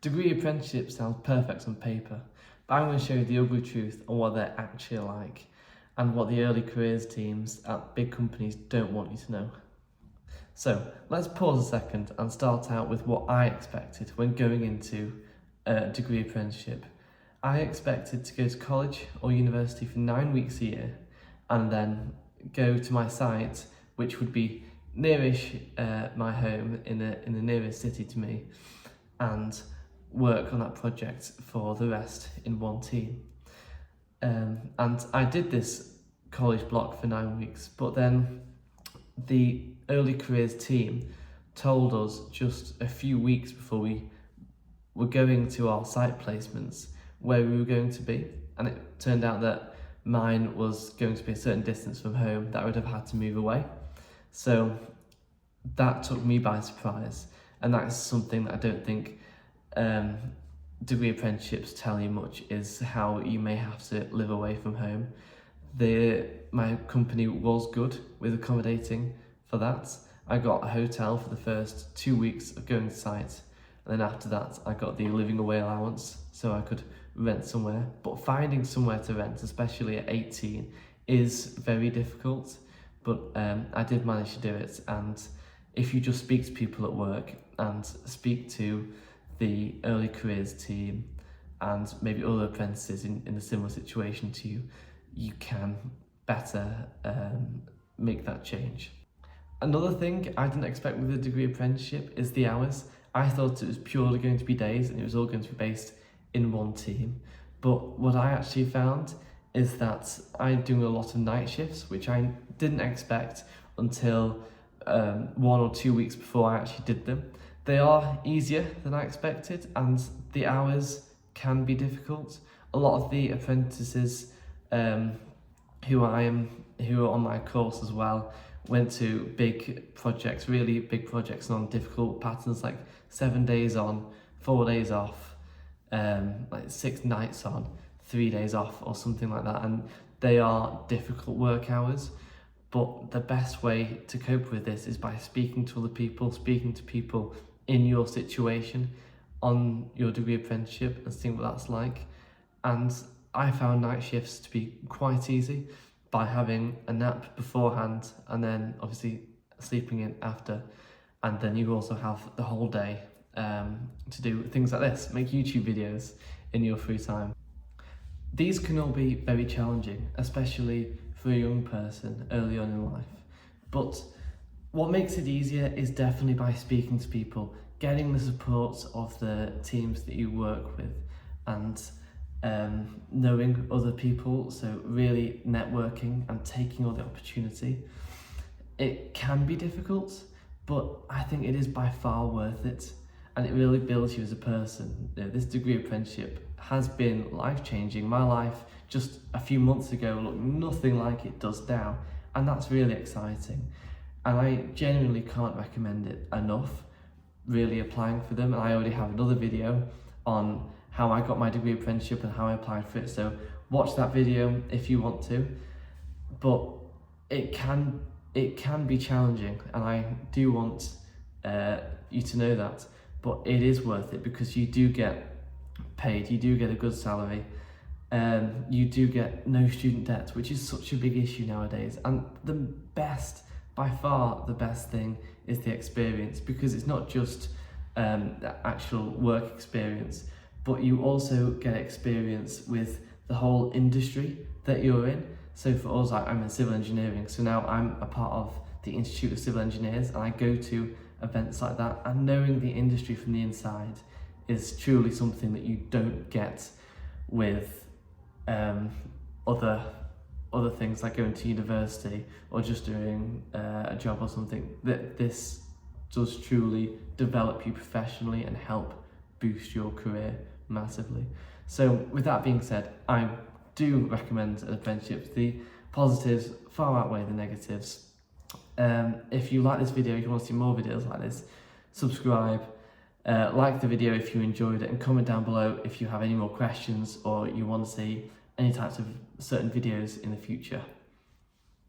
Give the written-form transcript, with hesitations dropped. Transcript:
Degree apprenticeship sounds perfect on paper, but I'm going to show you the ugly truth on what they're actually like and what the early careers teams at big companies don't want you to know. So let's pause a second and start out with what I expected when going into a degree apprenticeship. I expected to go to college or university for 9 weeks a year and then go to my site, which would be nearish my home in the nearest city to me, and work on that project for the rest in one team. And I did this college block for 9 weeks, but then the early careers team told us just a few weeks before we were going to our site placements where we were going to be, and it turned out that mine was going to be a certain distance from home that I would have had to move away. So that took me by surprise, and that's something that I don't think degree apprenticeships tell you much, is how you may have to live away from home. My company was good with accommodating for that. I got a hotel for the first 2 weeks of going to site, and then after that I got the living away allowance so I could rent somewhere. But finding somewhere to rent, especially at 18, is very difficult, but I did manage to do it. And if you just speak to people at work and speak to the early careers team and maybe other apprentices in a similar situation to you, you can better make that change. Another thing I didn't expect with a degree apprenticeship is the hours. I thought it was purely going to be days and it was all going to be based in one team. But what I actually found is that I'm doing a lot of night shifts, which I didn't expect until 1 or 2 weeks before I actually did them. They are easier than I expected, and the hours can be difficult. A lot of the apprentices who are on my course as well went to big projects, really big projects, and on difficult patterns like 7 days on, 4 days off, like 6 nights on, 3 days off, or something like that. And they are difficult work hours. But the best way to cope with this is by speaking to other people, speaking to people in your situation on your degree apprenticeship and seeing what that's like. And I found night shifts to be quite easy by having a nap beforehand and then obviously sleeping in after. And then you also have the whole day to do things like this, make YouTube videos in your free time. These can all be very challenging, especially for a young person early on in life. But what makes it easier is definitely by speaking to people, getting the support of the teams that you work with, and knowing other people, so really networking and taking all the opportunity. It can be difficult, but I think it is by far worth it, and it really builds you as a person. This degree apprenticeship has been life-changing. My life just a few months ago looked nothing like it does now, and that's really exciting. And I genuinely can't recommend it enough, really applying for them. And I already have another video on how I got my degree apprenticeship and how I applied for it, so watch that video if you want to. But it can be challenging, and I do want you to know that, but it is worth it because you do get paid, you do get a good salary, you do get no student debt, which is such a big issue nowadays. And by far the best thing is the experience, because it's not just the actual work experience, but you also get experience with the whole industry that you're in. So for us, I'm in civil engineering, so now I'm a part of the Institute of Civil Engineers, and I go to events like that, and knowing the industry from the inside is truly something that you don't get with other things like going to university or just doing a job or something. That this does truly develop you professionally and help boost your career massively. So with that being said, I do recommend an apprenticeship. The positives far outweigh the negatives. If you like this video, if you want to see more videos like this, subscribe, like the video if you enjoyed it, and comment down below if you have any more questions or you want to see any types of certain videos in the future.